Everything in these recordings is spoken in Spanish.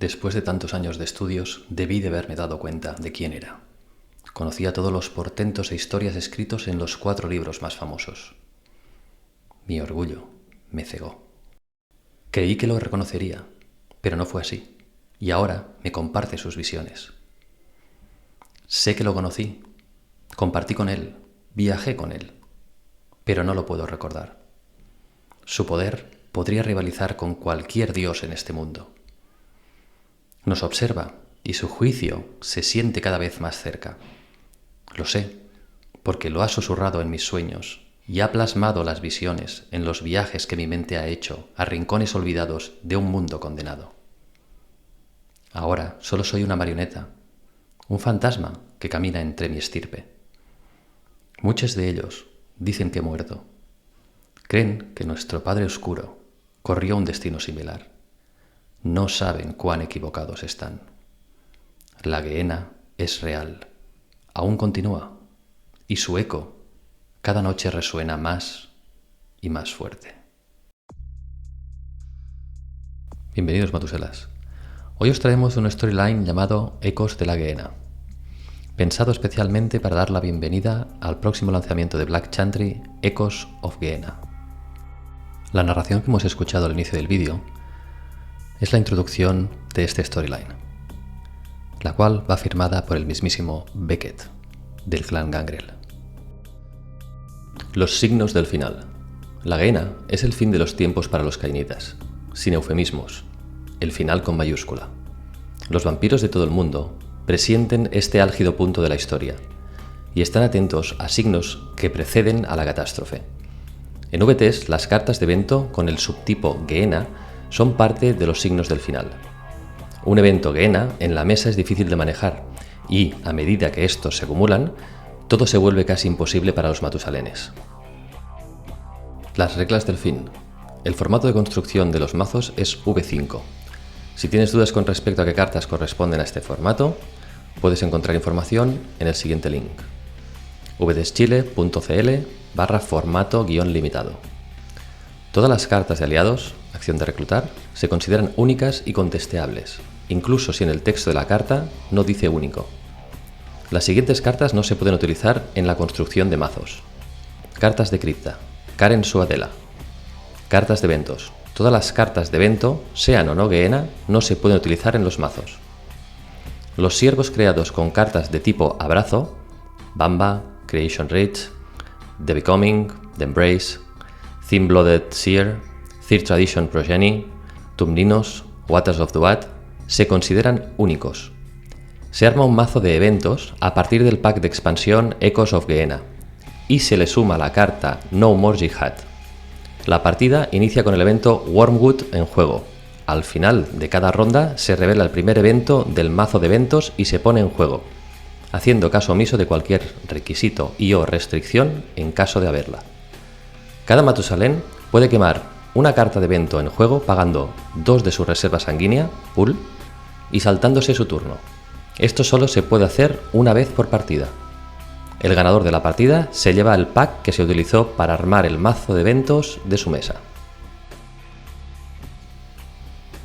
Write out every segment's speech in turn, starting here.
Después de tantos años de estudios, debí de haberme dado cuenta de quién era. Conocía todos los portentos e historias escritos en los 4 libros más famosos. Mi orgullo me cegó. Creí que lo reconocería, pero no fue así, y ahora me comparte sus visiones. Sé que lo conocí, compartí con él, viajé con él, pero no lo puedo recordar. Su poder podría rivalizar con cualquier dios en este mundo. Nos observa y su juicio se siente cada vez más cerca. Lo sé, porque lo ha susurrado en mis sueños y ha plasmado las visiones en los viajes que mi mente ha hecho a rincones olvidados de un mundo condenado. Ahora solo soy una marioneta, un fantasma que camina entre mi estirpe. Muchos de ellos dicen que he muerto. Creen que nuestro Padre Oscuro corrió un destino similar. No saben cuán equivocados están. La Gehenna es real, aún continúa, y su eco cada noche resuena más y más fuerte. Bienvenidos, Matuselas. Hoy os traemos un storyline llamado Ecos de la Gehenna, pensado especialmente para dar la bienvenida al próximo lanzamiento de Black Chantry, Echoes of Gehenna. La narración que hemos escuchado al inicio del vídeo es la introducción de este storyline, la cual va firmada por el mismísimo Beckett, del clan Gangrel. Los signos del final. La Gehenna es el fin de los tiempos para los cainitas, sin eufemismos, el final con mayúscula. Los vampiros de todo el mundo presienten este álgido punto de la historia y están atentos a signos que preceden a la catástrofe. En VTs, las cartas de evento con el subtipo Gehenna son parte de los signos del final. Un evento Gehenna en la mesa es difícil de manejar y, a medida que estos se acumulan, todo se vuelve casi imposible para los matusalenes. Las reglas del fin. El formato de construcción de los mazos es V5. Si tienes dudas con respecto a qué cartas corresponden a este formato, puedes encontrar información en el siguiente link: vdeschile.cl/formato-limitado. Todas las cartas de aliados, acción de reclutar, se consideran únicas y contesteables, incluso si en el texto de la carta no dice único. Las siguientes cartas no se pueden utilizar en la construcción de mazos. Cartas de cripta, Karen Suadela. Cartas de eventos. Todas las cartas de evento, sean o no Gehenna, no se pueden utilizar en los mazos. Los siervos creados con cartas de tipo abrazo, Bamba, Creation Rich, The Becoming, The Embrace, Thin-Blooded Seer, Third Tradition Progeny, Tumninos, Waters of the Wat, se consideran únicos. Se arma un mazo de eventos a partir del pack de expansión Echoes of Gehenna y se le suma la carta No More Jihad. La partida inicia con el evento Wormwood en juego. Al final de cada ronda se revela el primer evento del mazo de eventos y se pone en juego, haciendo caso omiso de cualquier requisito y o restricción en caso de haberla. Cada Matusalén puede quemar una carta de evento en juego pagando 2 de su reserva sanguínea, pool, y saltándose su turno. Esto solo se puede hacer una vez por partida. El ganador de la partida se lleva el pack que se utilizó para armar el mazo de eventos de su mesa.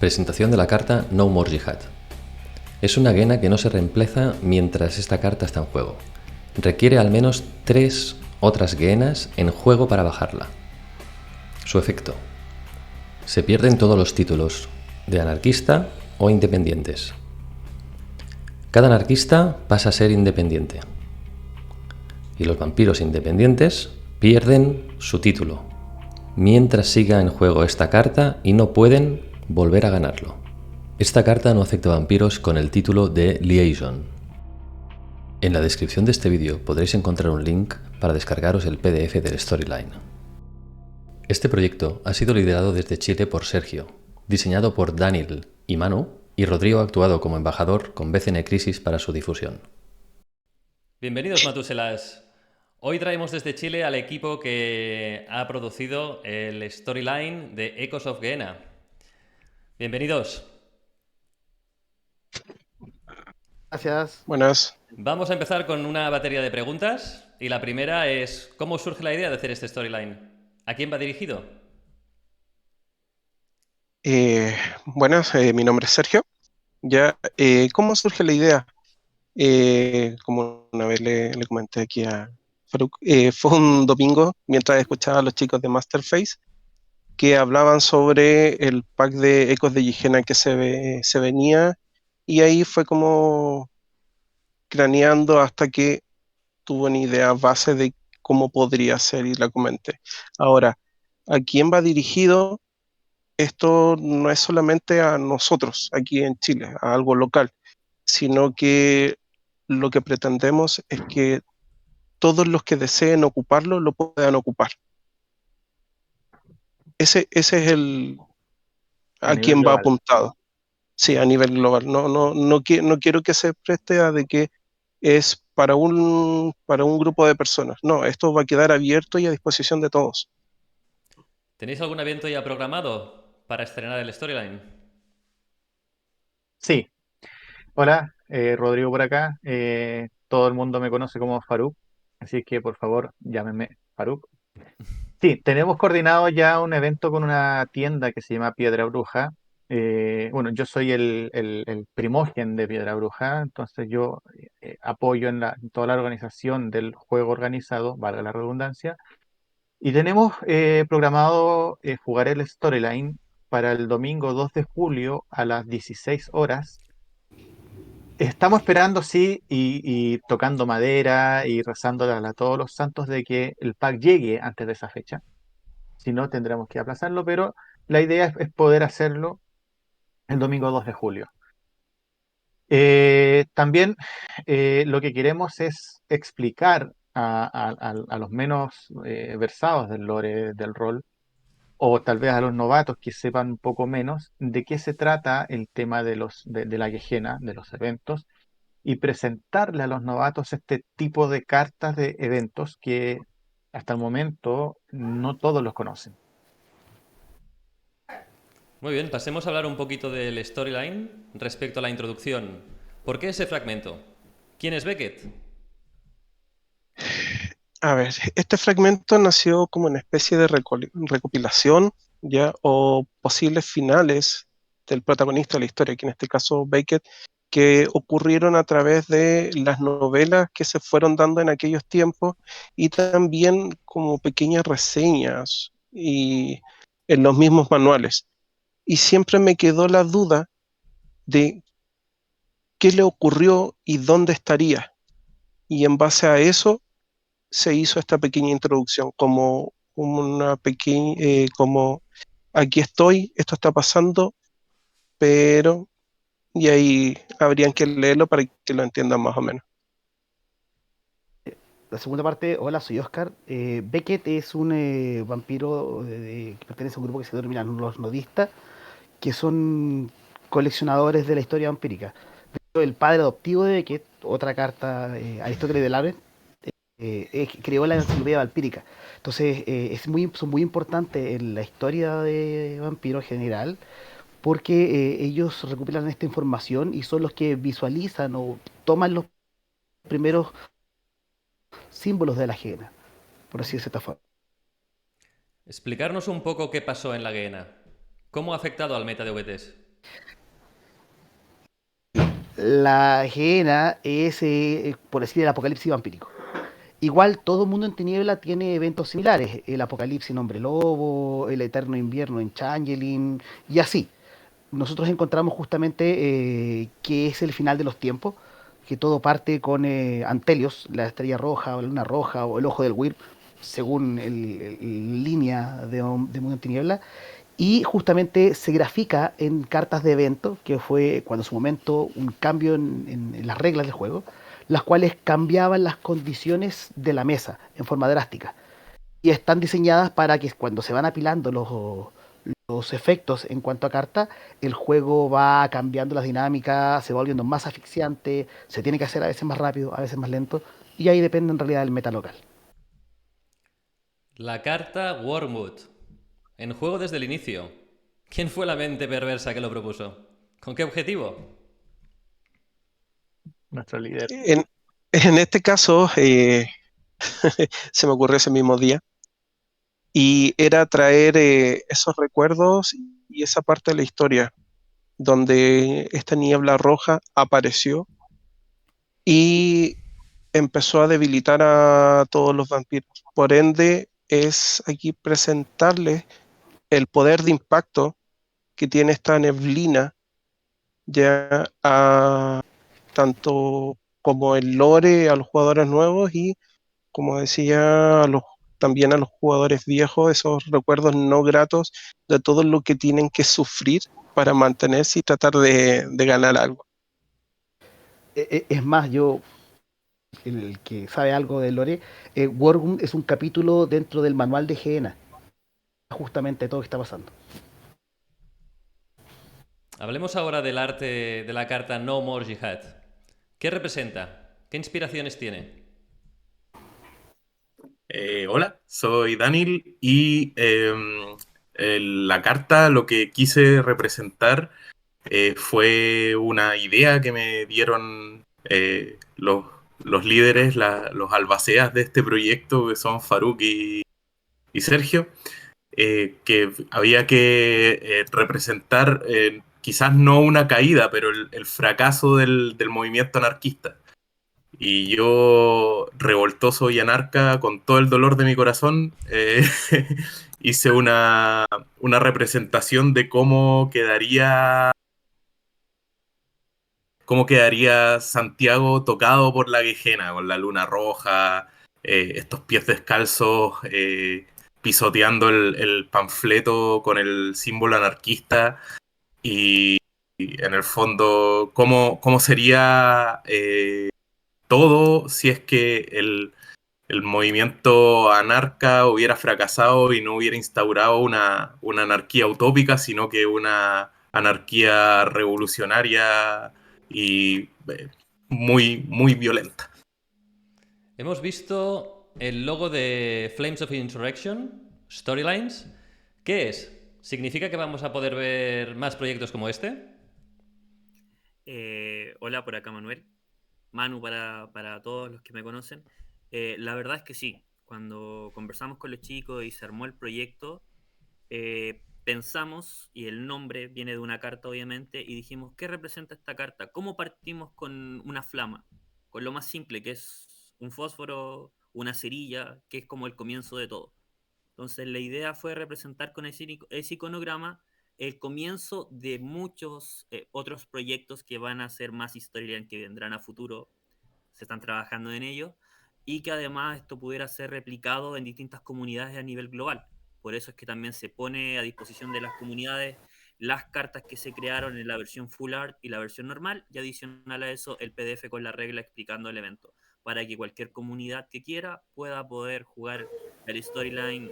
Presentación de la carta No More Jihad. Es una Gehenna que no se reemplaza mientras esta carta está en juego. Requiere al menos 3 otras Gehennas en juego para bajarla. Su efecto. Se pierden todos los títulos de anarquista o independientes. Cada anarquista pasa a ser independiente. Y los vampiros independientes pierden su título mientras siga en juego esta carta y no pueden volver a ganarlo. Esta carta no afecta a vampiros con el título de Liaison. En la descripción de este vídeo podréis encontrar un link para descargaros el PDF del storyline. Este proyecto ha sido liderado desde Chile por Sergio, diseñado por Daniel y Manu, y Rodrigo ha actuado como embajador con BCN Crisis para su difusión. Bienvenidos, Matuselas. Hoy traemos desde Chile al equipo que ha producido el storyline de Echoes of Gehenna. Bienvenidos. Gracias. Buenas. Vamos a empezar con una batería de preguntas y la primera es ¿cómo surge la idea de hacer este storyline? ¿A quién va dirigido? Buenas, mi nombre es Sergio. Ya, ¿cómo surge la idea? Como una vez le comenté aquí a Faruk, fue un domingo mientras escuchaba a los chicos de Masterface que hablaban sobre el pack de Ecos de Yigena que se venía, y ahí fue como craneando hasta que tuve una idea base de cómo podría ser y la comenté. Ahora, ¿a quién va dirigido? Esto no es solamente a nosotros aquí en Chile, a algo local, sino que lo que pretendemos es que todos los que deseen ocuparlo lo puedan ocupar. Ese es A a nivel quien va global. apuntado. Sí, a nivel global. No quiero que se preste a de que es para un grupo de personas. No, esto va a quedar abierto y a disposición de todos. ¿Tenéis algún evento ya programado para estrenar el storyline? Sí, hola, Rodrigo por acá. Todo el mundo me conoce como Faruk, así que por favor llámenme Faruk. Sí, tenemos coordinado ya un evento con una tienda que se llama Piedra Bruja. Bueno, yo soy el primogen de Piedra Bruja, entonces yo apoyo en toda la organización del juego organizado, valga la redundancia. Y tenemos programado jugar el storyline para el domingo 2 de julio a las 16 horas. Estamos esperando, sí, y tocando madera y rezando a todos los santos de que el pack llegue antes de esa fecha. Si no, tendremos que aplazarlo, pero la idea es poder hacerlo el domingo 2 de julio. También lo que queremos es explicar a los menos versados del lore del rol, o tal vez a los novatos que sepan un poco menos, de qué se trata el tema de la quejena, de los eventos, y presentarle a los novatos este tipo de cartas de eventos que hasta el momento no todos los conocen. Muy bien, pasemos a hablar un poquito del storyline respecto a la introducción. ¿Por qué ese fragmento? ¿Quién es Beckett? A ver, este fragmento nació como una especie de recopilación, ya, o posibles finales del protagonista de la historia, que en este caso Beckett, que ocurrieron a través de las novelas que se fueron dando en aquellos tiempos, y también como pequeñas reseñas y en los mismos manuales. Y siempre me quedó la duda de qué le ocurrió y dónde estaría. Y en base a eso se hizo esta pequeña introducción, como una pequeña, como aquí estoy, esto está pasando, pero, y ahí habrían que leerlo para que lo entiendan más o menos. La segunda parte, hola, soy Oscar. Beckett es un vampiro que pertenece a un grupo que se denominan los nodistas, que son coleccionadores de la historia vampírica. El padre adoptivo de Beckett, otra carta, Aristóteles de Laurent, creó la enciclopedia vampírica. Entonces, son muy importantes en la historia de vampiros en general, porque ellos recopilan esta información y son los que visualizan o toman los primeros símbolos de la ajena, por así decirlo. Explicarnos un poco qué pasó en la Gehenna. ¿Cómo ha afectado al meta de VTs? La ajena es, por decir, el apocalipsis vampírico. Igual todo el mundo en Tiniebla tiene eventos similares, el apocalipsis en Hombre Lobo, el eterno invierno en Changeling, y así. Nosotros encontramos justamente que es el final de los tiempos, que todo parte con Antelios, la estrella roja o la luna roja o el ojo del Wyrm, según el línea de Mundo en Tiniebla, y justamente se grafica en cartas de evento, que fue cuando en su momento un cambio en las reglas del juego, las cuales cambiaban las condiciones de la mesa en forma drástica. Y están diseñadas para que cuando se van apilando los efectos en cuanto a carta, el juego va cambiando las dinámicas, se va volviendo más asfixiante, se tiene que hacer a veces más rápido, a veces más lento, y ahí depende en realidad del meta local. La carta Wormwood. En juego desde el inicio. ¿Quién fue la mente perversa que lo propuso? ¿Con qué objetivo? Nuestro líder. En este caso, se me ocurrió ese mismo día, y era traer esos recuerdos y esa parte de la historia. donde esta niebla roja apareció y empezó a debilitar a todos los vampiros. Por ende, es aquí presentarles el poder de impacto que tiene esta neblina ya a tanto como el lore a los jugadores nuevos y, como decía, también a los jugadores viejos, esos recuerdos no gratos de todo lo que tienen que sufrir para mantenerse y tratar de ganar algo. Es más, yo, el que sabe algo de lore, Wormwood es un capítulo dentro del manual de Gehenna, justamente todo lo que está pasando. Hablemos ahora del arte de la carta No More Jihad. ¿Qué representa? ¿Qué inspiraciones tiene? Hola, soy Daniel y la carta lo que quise representar fue una idea que me dieron los líderes, los albaceas de este proyecto, que son Faruk y Sergio, que había que representar quizás no una caída, pero el fracaso del movimiento anarquista. Y yo, revoltoso y anarca, con todo el dolor de mi corazón, hice una representación de cómo quedaría Santiago tocado por la Gehenna, con la luna roja, estos pies descalzos, pisoteando el panfleto con el símbolo anarquista y en el fondo cómo sería todo si es que el movimiento anarca hubiera fracasado y no hubiera instaurado una anarquía utópica, sino que una anarquía revolucionaria y muy, muy violenta. Hemos visto el logo de Flames of Insurrection, Storylines. ¿Qué es? ¿Significa que vamos a poder ver más proyectos como este? Hola, por acá Manuel. Manu para todos los que me conocen. La verdad es que sí, cuando conversamos con los chicos y se armó el proyecto, pensamos, y el nombre viene de una carta obviamente, y dijimos, ¿qué representa esta carta? ¿Cómo partimos con una flama? Con lo más simple, que es un fósforo, una cerilla, que es como el comienzo de todo. Entonces la idea fue representar con ese iconograma el comienzo de muchos otros proyectos que van a ser más storyline que vendrán a futuro, se están trabajando en ello, y que además esto pudiera ser replicado en distintas comunidades a nivel global. Por eso es que también se pone a disposición de las comunidades las cartas que se crearon en la versión Full Art y la versión normal, y adicional a eso el PDF con la regla explicando el evento, para que cualquier comunidad que quiera pueda poder jugar el storyline,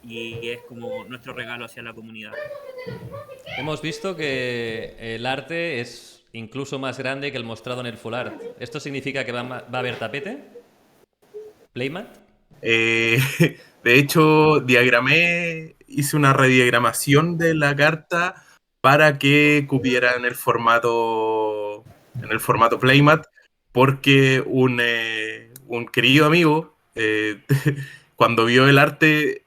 y es como nuestro regalo hacia la comunidad. Hemos visto que el arte es incluso más grande que el mostrado en el full art. ¿Esto significa que va a haber tapete? ¿Playmat? Eh, de hecho, hice una rediagramación de la carta para que cupiera en el formato Playmat, porque un querido amigo, cuando vio el arte,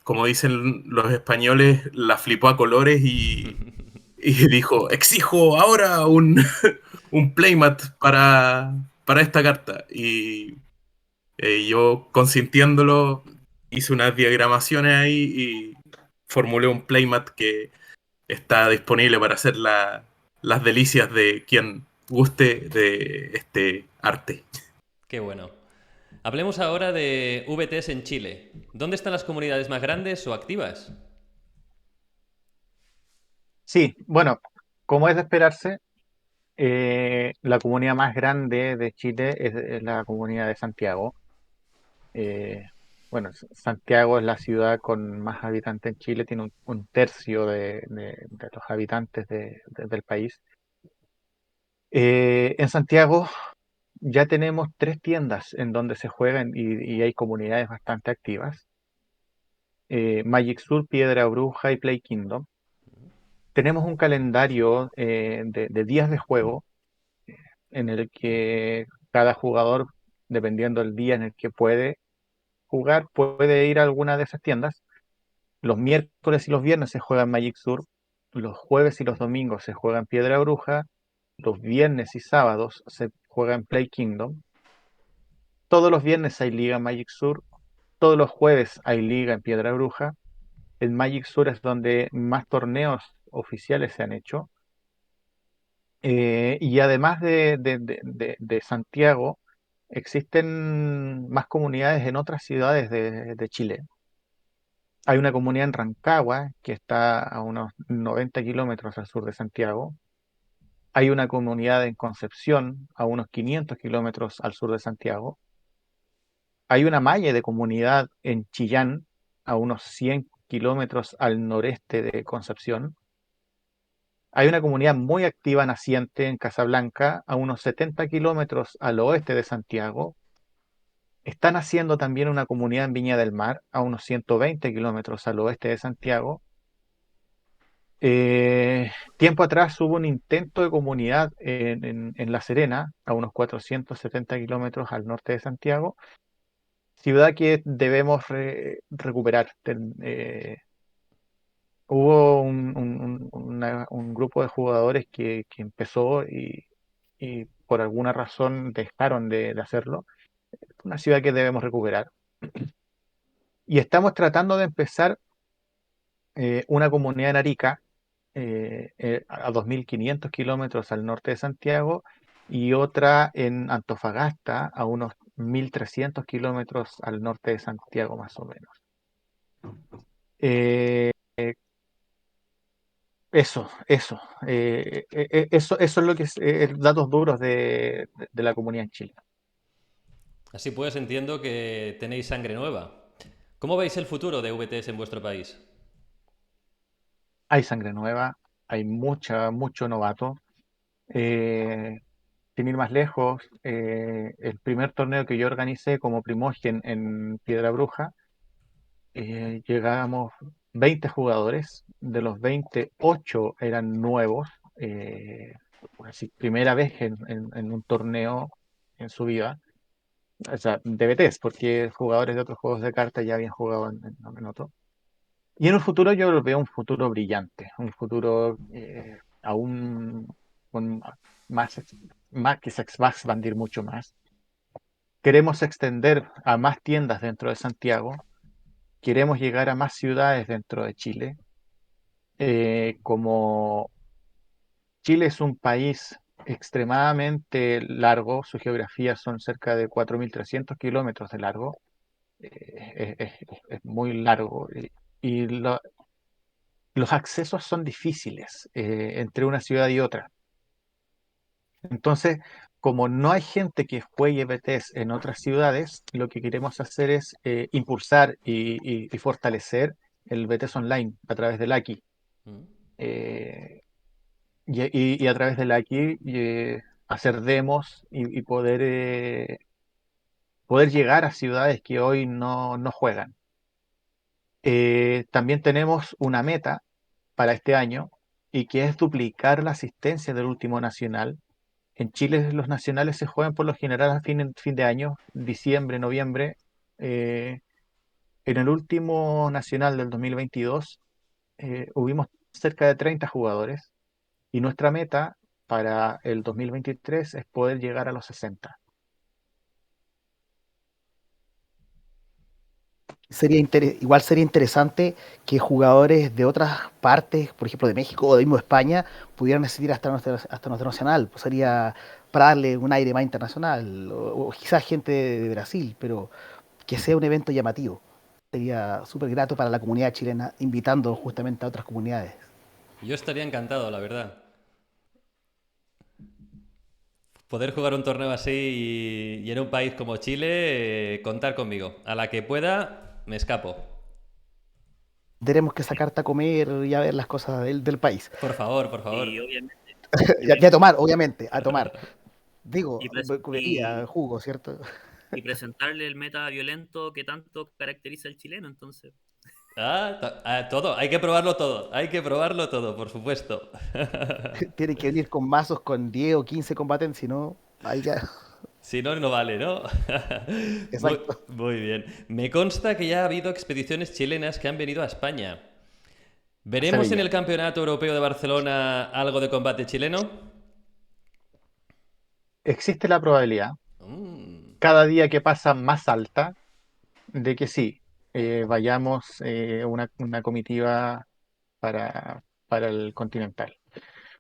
como dicen los españoles, la flipó a colores y dijo, exijo ahora un Playmat para esta carta. Y yo, consintiéndolo, hice unas diagramaciones ahí y formulé un playmat que está disponible para hacer las delicias de quien guste de este arte. Qué bueno. Hablemos ahora de VTs en Chile. ¿Dónde están las comunidades más grandes o activas? Sí, bueno, como es de esperarse, la comunidad más grande de Chile es la comunidad de Santiago. Eh, bueno, Santiago es la ciudad con más habitantes en Chile, tiene un tercio de los habitantes del país. En Santiago ya tenemos 3 tiendas en donde se juegan y hay comunidades bastante activas. Magic Sur, Piedra Bruja y Play Kingdom. Tenemos un calendario de días de juego en el que cada jugador, dependiendo del día en el que puede jugar, puede ir a alguna de esas tiendas. Los miércoles y los viernes se juega en Magic Sur, Los jueves y los domingos se juega en Piedra Bruja. Los viernes y sábados se juega en Play Kingdom. Todos los viernes hay liga en Magic Sur. Todos los jueves hay liga en Piedra Bruja. El Magic Sur es donde más torneos oficiales se han hecho. Y además de Santiago, existen más comunidades en otras ciudades de Chile. Hay una comunidad en Rancagua, que está a unos 90 kilómetros al sur de Santiago. Hay una comunidad en Concepción, a unos 500 kilómetros al sur de Santiago. Hay una malla de comunidad en Chillán, a unos 100 kilómetros al noreste de Concepción. Hay una comunidad muy activa naciente en Casablanca, a unos 70 kilómetros al oeste de Santiago. Están haciendo también una comunidad en Viña del Mar, a unos 120 kilómetros al oeste de Santiago. Tiempo atrás hubo un intento de comunidad en La Serena, a unos 470 kilómetros al norte de Santiago, ciudad que debemos recuperar. Hubo un grupo de jugadores que empezó y por alguna razón dejaron de hacerlo. Una ciudad que debemos recuperar. Y estamos tratando de empezar una comunidad en Arica, a 2.500 kilómetros al norte de Santiago, y otra en Antofagasta, a unos 1.300 kilómetros al norte de Santiago, más o menos. Eh, eso es lo que es datos duros de la comunidad en Chile. Así pues, entiendo que tenéis sangre nueva. ¿Cómo veis el futuro de VTS en vuestro país? Hay sangre nueva, hay mucho novato. Eh, Sin ir más lejos, el primer torneo que yo organicé como Primogen en Piedra Bruja, llegábamos 20 jugadores, de los 20, 8 eran nuevos, así, primera vez en un torneo en su vida, o sea, de BTS, porque jugadores de otros juegos de cartas ya habían jugado en otro. Y en un futuro yo veo un futuro brillante, un futuro aún con más, más que se va a expandir mucho más. Queremos extender a más tiendas dentro de Santiago, queremos llegar a más ciudades dentro de Chile. Como Chile es un país extremadamente largo, su geografía son cerca de 4.300 kilómetros de largo, es muy largo y los accesos son difíciles entre una ciudad y otra. Entonces, como no hay gente que juegue BTS en otras ciudades, lo que queremos hacer es impulsar y fortalecer el BTS Online a través del Aki. Mm. Y a través del Aki hacer demos y poder llegar a ciudades que hoy no juegan. También tenemos una meta para este año y que es duplicar la asistencia del último nacional. En Chile los nacionales se juegan por lo general a fin de año, diciembre, noviembre. Eh, en el último nacional del 2022 hubimos cerca de 30 jugadores y nuestra meta para el 2023 es poder llegar a los 60. Igual sería interesante que jugadores de otras partes, por ejemplo de México o de mismo España, pudieran asistir hasta nuestro nacional. Pues sería para darle un aire más internacional, o quizás gente de Brasil, pero que sea un evento llamativo. Sería súper grato para la comunidad chilena, invitando justamente a otras comunidades. Yo estaría encantado, la verdad. Poder jugar un torneo así y en un país como Chile, contar conmigo. A la que pueda, me escapo. Tenemos que sacarte a comer y a ver las cosas del país. Por favor, por favor. Y obviamente. Y a tomar, obviamente, a tomar. Digo, Y, bebida, jugo, ¿cierto? y presentarle el meta violento que tanto caracteriza al chileno, entonces. Todo, hay que probarlo todo. Hay que probarlo todo, por supuesto. Tienen que venir con mazos con 10 o 15 combatentes, si no, ahí ya. Si no, no vale, ¿no? Exacto. Muy bien. Me consta que ya ha habido expediciones chilenas que han venido a España. ¿Veremos en Sevilla. el Campeonato Europeo de Barcelona algo de combate chileno? Existe la probabilidad, Mm. cada día que pasa más alta, de que sí, vayamos una comitiva para el Continental.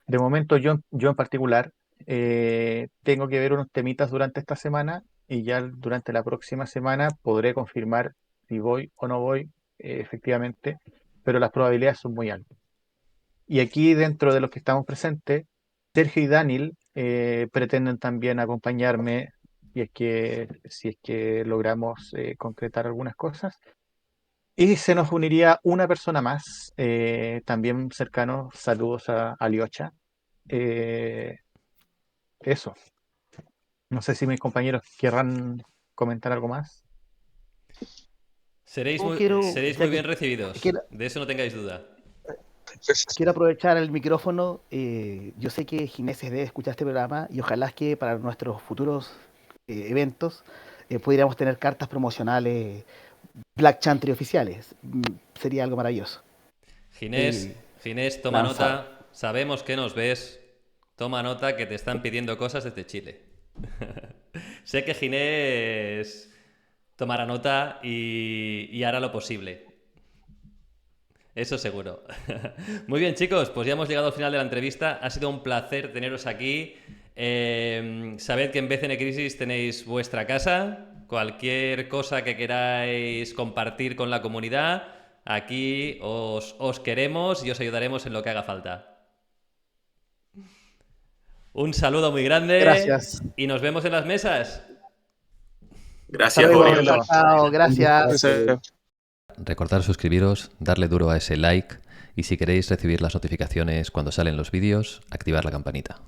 De momento yo en particular tengo que ver unos temitas durante esta semana y ya durante la próxima semana podré confirmar si voy o no voy efectivamente, pero las probabilidades son muy altas. Y aquí dentro de los que estamos presentes, Sergio y Daniel pretenden también acompañarme si es que logramos concretar algunas cosas. Y se nos uniría una persona más, también cercano, saludos a Aliocha. Eh, Eso. No sé si mis compañeros querrán comentar algo más. Seréis Yo muy, quiero, seréis ya muy que bien recibidos. quiero, De eso no tengáis duda. quiero aprovechar el micrófono. Yo sé que Ginés debe escuchar este programa y ojalá es que para nuestros futuros eventos pudiéramos tener cartas promocionales Black Chantry oficiales. Sería algo maravilloso. Ginés, Y Ginés, toma lanzado. nota. Sabemos que nos ves. Toma nota que te están pidiendo cosas desde Chile. Sé que Ginés tomará nota y hará lo posible. Eso seguro. Muy bien, chicos, pues ya hemos llegado al final de la entrevista. Ha sido un placer teneros aquí. Sabed que en BCN Crisis tenéis vuestra casa. Cualquier cosa que queráis compartir con la comunidad, aquí os queremos y os ayudaremos en lo que haga falta. Un saludo muy grande Gracias. y nos vemos en las mesas. Hasta Gracias, luego. Oriol. Chao, chao. Gracias. Recordad suscribiros, darle duro a ese like y si queréis recibir las notificaciones cuando salen los vídeos, activar la campanita.